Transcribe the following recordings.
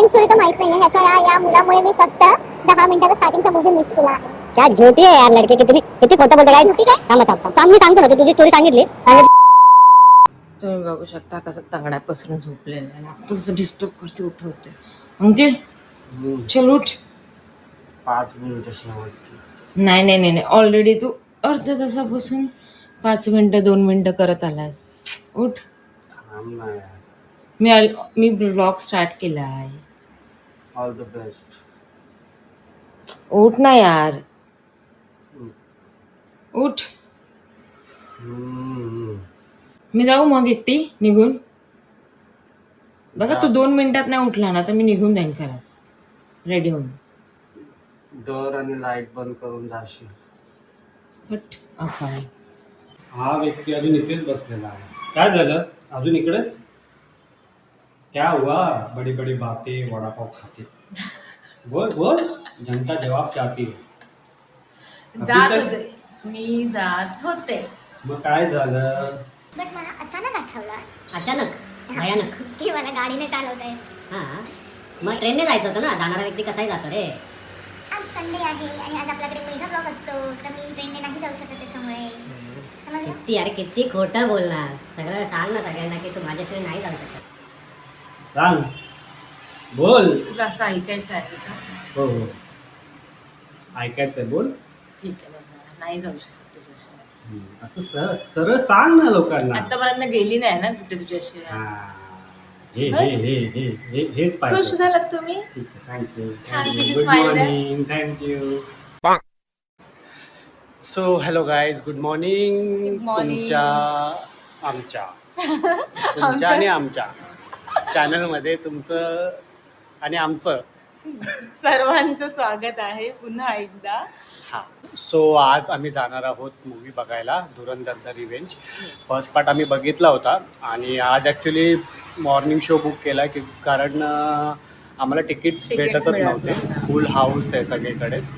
End story तर माहित नाहीये. ह्याच्या या मुलामुळे मी फक्त 10 मिनिटाचा स्टार्टिंगचा मूवी मिस केला आहे. क्या झोटी आहे यार लड़के, किती खोटं बोलते काय. झोटी काय? थांब मी सांगतो ना, तू तुझी स्टोरी सांगितली. तुम्ही बघू शकता कसं तंगड्या पसरून झोपलेलं आहे. आत्ताच डिस्टर्ब करते, उठवते. अंकिल चल उठ. 5 मिनिटं शेवटची. नाही ऑलरेडी तू अर्ध्या तासापासून 5 मिनिटं 2 मिनिटं करत आलास. उठ. थांब ना यार. मी ब्लॉग स्टार्ट केला आहे. All the best. उठ ना यार, उठ. मी जाऊ मग एकटी निघून. बघा तू 2 मिनिटात नाही उठला ना तर मी निघून जाईन खरंच रेडी होऊन. डोर आणि लाईट बंद करून जाशील. हट अकाल. हा व्यक्ती अजून इथेच बसलेला आहे. काय झालं अजून इकडेच? क्या हुआ? बड़ी बड़ी बातें, वडापाव खाते. बोल बोल, जनता जवाब चाहती है. मी जात होते. मग काय झालं? बट मला अचानक आठवलं अचानक भयानक. की मला गाडीने चालवता येत. हा मग ट्रेनने जायचं होतं ना. जाणारा व्यक्ती कसाही जातो रे. आज संडे आहे आणि आज आपल्याकडे मुलगा ब्लॉग असतो तर मी ट्रेनने नाही जाऊ शकत त्याच्यामुळे. समजलं? किती खोटं बोलणार. सगळं सांग ना सगळ्यांना की तू माझ्याशिवाय नाही जाऊ शकत. सांग, बोल. तुला असं ऐकायचं आहे का? हो हो, ऐकायचंय, बोल. ठीक आहे बाबा, नाही जाऊ शकत तुझ्याशिवाय. असं सरळ सांग ना लोकांना. आतापर्यंत गेली नाही ना कुठे तुझ्याशिवाय. हा, हे बस? हेच पाहिजे. खुश झालात तुम्ही? ठीक आहे, थँक्यू. छानशी गुड smile आहे. Morning. Thank you. So hello guys, good morning. Good morning. तुमच्या आणि आमच्या चॅनलमध्ये तुमचं आणि आमचं सर्वांचं स्वागत आहे पुन्हा एकदा. हां. सो आज आम्ही जाणार आहोत मूवी बघायला, धुरंधर द रिव्हेंज. फर्स्ट पार्ट आम्ही बघितला होता आणि आज ॲक्च्युली मॉर्निंग शो बुक केला की कारण आम्हाला तिकीट्स भेटतच मिळत नव्हते. नव्हतं. फुल हाऊस आहे सगळीकडेच.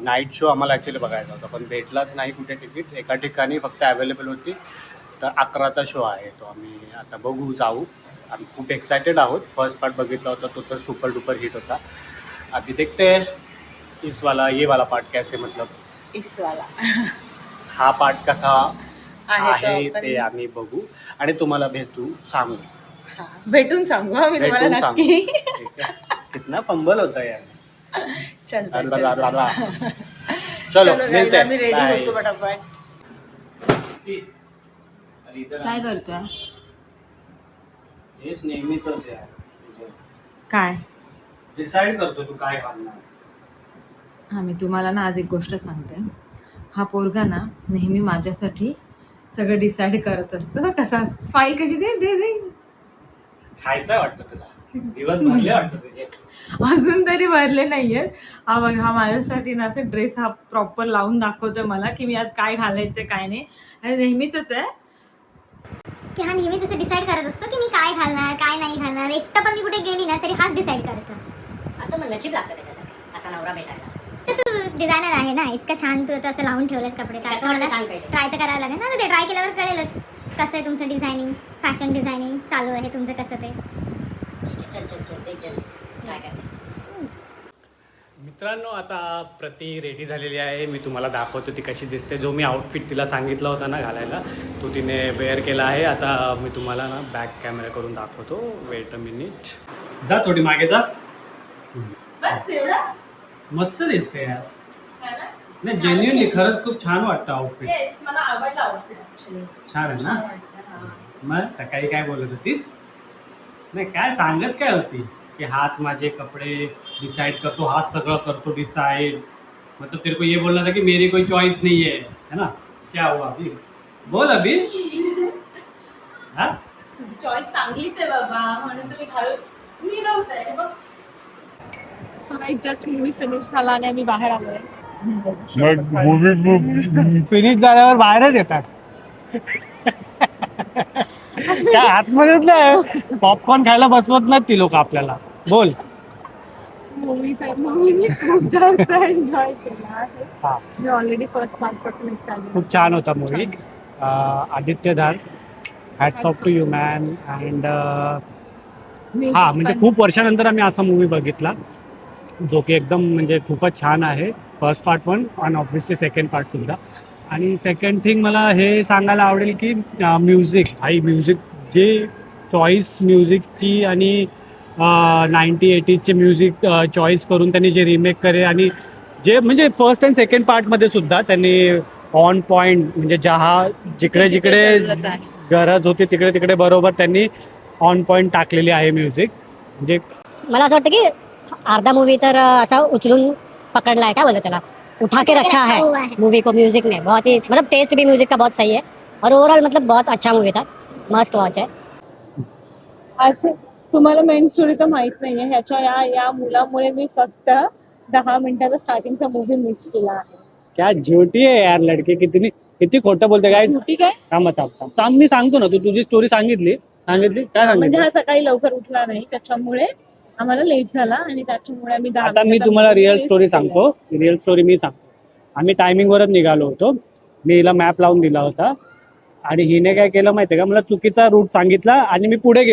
नाईट शो आम्हाला ॲक्च्युली बघायचा होता पण भेटलाच नाही कुठे तिकीट्स. एका ठिकाणी फक्त अवेलेबल होती. तर 11चा शो आहे तो. आम्ही आता बघू, जाऊ. आम्ही खूप एक्सायटेड आहोत. फर्स्ट पार्ट बघितला होता तो तर सुपर डुपर हिट होता. अभी देखते हैं ये वाला पार्ट कैसे, मतलब इसवाला हा पार्ट कसा आहे आहे तो ते आम्ही बघू आणि तुम्हाला भेटू, सांगू. हा, भेटून सांगू हा मी तुम्हाला भेटून सांगू. नक्की. ठीक आहे. कितना फंबल होता यार. चल चलो मिलते हैं. मी रेडी Bye. होतो पटापट. अरे इधर आ. काय करतोय? हेच नेहमीच यार तुझं. काय? डिसाईड करतो तू काय घालणार. हा, मी तुम्हाला ना आज एक गोष्ट सांगते. हा पोरगा ना नेहमी माझ्यासाठी सगळं डिसाईड करत असतो. कसा स्माईल कशी दे दे दे. खायचं वाटतं तुला. दिवस भरले वाटतं तुझे. अजून तरी भरले नाहीयेत. हा बघ, हा माझ्यासाठी ना असं ड्रेस हा प्रॉपर लावून दाखवतोय मला की मी आज काय घालायचं काय नाही. आणि नेहमीच आहे की हा नेहमी तसं डिसाईड करत असतो की मी काय घालणार काय नाही घालणार. एकटं पण मी कुठे गेली ना तरी हाच डिसाईड करतो. आता मग नशीब लागतं त्याच्यासाठी असा नवरा भेटायला. तर तू डिझायनर आहे ना, इतकं छान तू आता असं लावून ठेवलंस कपडे. तर कसं असं वाटतं मला सांग पहिले. ट्राय तर करायला लागेल ना. ते ट्राय केल्यावर कळेलच कसं आहे तुमचं डिझायनिंग, फॅशन डिझायनिंग चालू आहे तुमचं कसं ते. ठीक आहे, चल देख चल ट्राय करते. मित्रांनो, आता प्रति रेडी झालेली आहे. मी तुम्हाला दाखवतो ती कशी दिसते. जो मी आउटफिट तिला सांगितला होता ना घालायला तो तिने वेअर केला आहे. आता मी तुम्हाला ना बॅक कॅमेरा करून दाखवतो. Weight a minute. जा थोडी मागे जा. बस एवढा. मस्त दिसते यार. नाही, जेन्युइनली खरंच खूप छान वाटतं आउटफिट. मला आवडला आउटफिट ऍक्च्युली. छान आहे ना. मग सकाळी काय बोलत होतीस? नाही, काय सांगत काय होती कि हाथ माझे कपड़े डिसाइड करतो, हाथ सगळं करतो डिसाइड. मतलब तेरे को ये बोलना था कि मेरी कोई चॉइस नहीं है ना. क्या हुआ अभी? बोल अभी. हाँ, तुझी चॉईस चांगलीच आहे बाबा, म्हणून तुम्ही घालून मिरवताय बघ. So guys, just movie finish झाला आणि आम्ही बाहेर आलोय. मग मूवी फिनिश झाल्यावर बाहेरच येतात. काय आतमध्येच नाही पॉपकॉर्न खायला बसवत नाहीत ती लोक आपल्याला. बोल. मूवी मी खूप जास्त एन्जॉय केला आहे. हा, मी ऑलरेडी फर्स्ट पार्ट पासून एक्साइटेड. खूप छान होता movie. Aditya Dhar, hats off to you man. And हा म्हणजे खूप वर्षानंतर आम्ही असा मूवी बघितला जो की एकदम म्हणजे खूपच छान आहे. फर्स्ट पार्ट पण आणि ऑब्व्हियसली सेकंड पार्ट सुद्धा. आणि सेकंड थिंग मला हे सांगायला आवडेल की म्युझिक जे चॉईस म्युझिकची आणि 90-80चे म्युझिक चॉईस करून त्यांनी जे रिमेक करे आणि जे म्हणजे फर्स्ट अँड सेकंड पार्टमध्ये सुद्धा त्यांनी ऑन पॉईंट म्हणजे जिकडे जरूरत आहे. गरज होती तिकडे तिकडे बरोबर त्यांनी ऑन पॉईंट टाकलेली आहे म्युझिक. म्हणजे मला असं वाटतं की अर्धा मूवी तर असा उचलून पकड़ला है, क्या बोलते त्याला, उठा के रखा है हुआ है। मूवी को म्यूजिक ने. बहुत ही मतलब टेस्ट भी म्यूजिक का बहुत सही है और ओवरऑल मतलब बहुत अच्छा मूवी था, मस्ट वॉच है. आज तुम्हाला मेन स्टोरी तर माहित नाहीये. ह्याच्या या मुलामुळे मी फक्त 10 मिनिटाचा स्टार्टिंगचा मूवी मिस केला आहे. क्या झोटी आहे यार लडके, किती खोटं बोलते काय. शेवटी काय थांब मी सांगतो ना, तू तुझी स्टोरी सांगितली काय म्हणजे सांगितलं. हा सकाळी लवकर उठला नाही त्याच्यामुळे आम्हाला लेट झाला आणि त्याच्यामुळे आम्ही 10 आता मी मिनिटाचा तुम्हाला movie रिअल miss स्टोरी केला. सांगतो. रिअल स्टोरी मी सांगतो. आम्ही टायमिंगवरच निघालो होतो. मी हिला मॅप लावून दिला होता आणि हिने काय केलं माहितीये का, मला चुकीचा रूट सांगितला आणि मी पुढे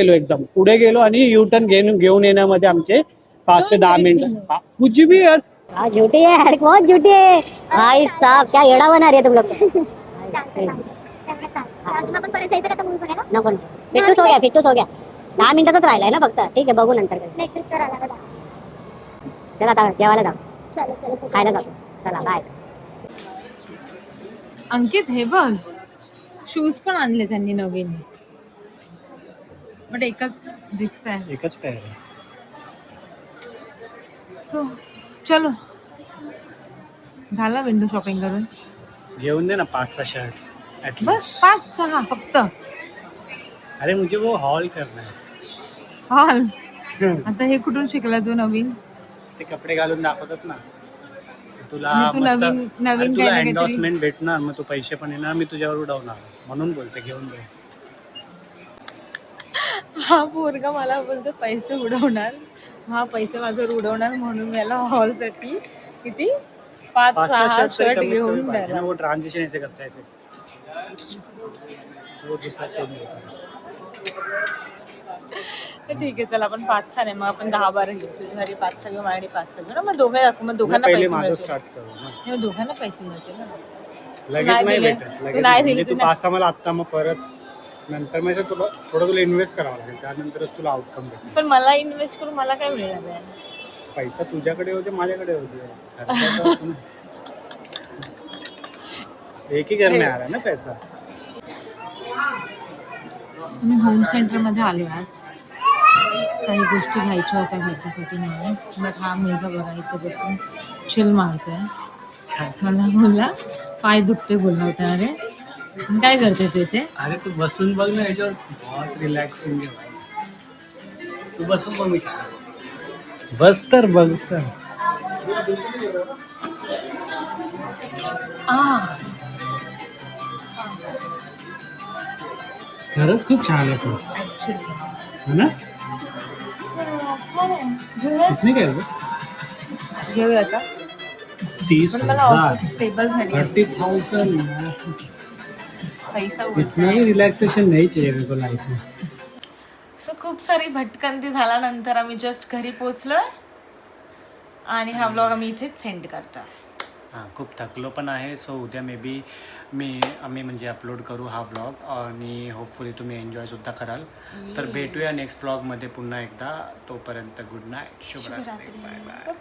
गेलो आणि यू टर्न घेऊन येण्यामध्ये आमचे 5 ते 10 मिनिटं. कुछ भी यार. हाँ झूठी है यार, बहुत झूठी है भाई साहब, क्या येड़ा बना रही है तुम लोग. अजून आपण परत जायचं का आता movie बघायला? नको फिट्टूस हो गया 10 मिनिटातच राहिलाय ना फक्त. ठीक आहे, बघू नंतर. Netflix वर आला बघा. चला आता जेवायला जाऊ, चलो खायला जातो. चला बाय. अंकित हे बघ, शूज पण आणले त्यांनी नवीन, बट एकच दिसत आहे. एकच काय सो चलो, झाला विंडो शॉपिंग करून. घेऊन दे ना 5-6 शर्ट. बस 5-6 फक्त. अरे मुझे वो हॉल करना है. हॉल आता हे कुठून शिकला तू नवीन? ते कपडे घालून दाखवतात ना तुला. आणि तू मस्त- नवीन अरे काही तुला ना काहीतरी. एन्डॉर्समेंट भेटणार, मग तू पैसे पण येणार, मी तुझ्यावर उडवणार, म्हणून बोलते घेऊन दे. हा पोरगा मला बोलतो पैसे उडवणार, हा पैसे माझ्यावर उडवणार म्हणून मी याला हॉल साठी किती 5-6 शर्ट घेऊन द्यायला. वो ट्रांजिशन ऐसे करता है ऐसे. वो दूसरा चेंज होता है. तर ठीक आहे, चला आपण 5-6 नाही, मग आपण 10-12 घेऊ. तुझ्यासाठी 5-6 घेऊ, माझ्यासाठी 5-6 घेऊ ना. मग मग दोघांना पहिले पैसे माझं मिळतील. स्टार्ट करू ना. नाही, मग दोघांना पैसे मिळतील ना. लगेच नाही नाही दिले. भेटत. तू लगेच नाही म्हणजे दिले, तू तू नाही. 5-6 मला आत्ता, मग परत नंतर म्हणजे तुला इन्व्हेस्ट करावं लागेल, त्यानंतरच तुला आउटकम भेटेल. पण मला इन्व्हेस्ट करून मला काय मिळणार आहे? पैसा तुझ्याकडे होते, माझ्याकडे होते. खर्चाचा एक ही घर में आ रहा है ना पैसा. मी होम सेंटर मध्ये आले आज. काही गोष्टी घ्यायच्या होत्या घरच्यासाठी म्हणून. बट हा मुलगा बघा इथे बसून चिल मारतोय. मला बोलला पाय दुखते बोलला होता. अरे काय करते तू इथे? अरे तू बसून बघ ना, याच्यावर बहुत रिलॅक्सिंग आहे भाई. तू बसून बघ. मी बस तर बघ तर. खरंच खूप छान आहे तू, ऍक्च्युली है ना. कितने काय रे? घेऊया आता. 30,000 ऑफिस टेबल साठी 30,000. पैसा इतना भी रिलॅक्सेशन नहीं चाहिए मेरे को लाइफ में. सो खूप सारी भटकंती झाल्यानंतर आम्ही जस्ट घरी पोहोचलोय आणि हा ब्लॉग आम्ही इथेच सेंड करतोय. हां, खूप थकलो पण आहे. सो उद्या मे बी आम्ही म्हणजे अपलोड करू हा ब्लॉग आणि होपफुली तुम्ही एन्जॉयसुद्धा कराल. तर भेटूया नेक्स्ट ब्लॉगमध्ये पुन्हा एकदा. तोपर्यंत गुड नाईट, शुभरात्री, बाय बाय.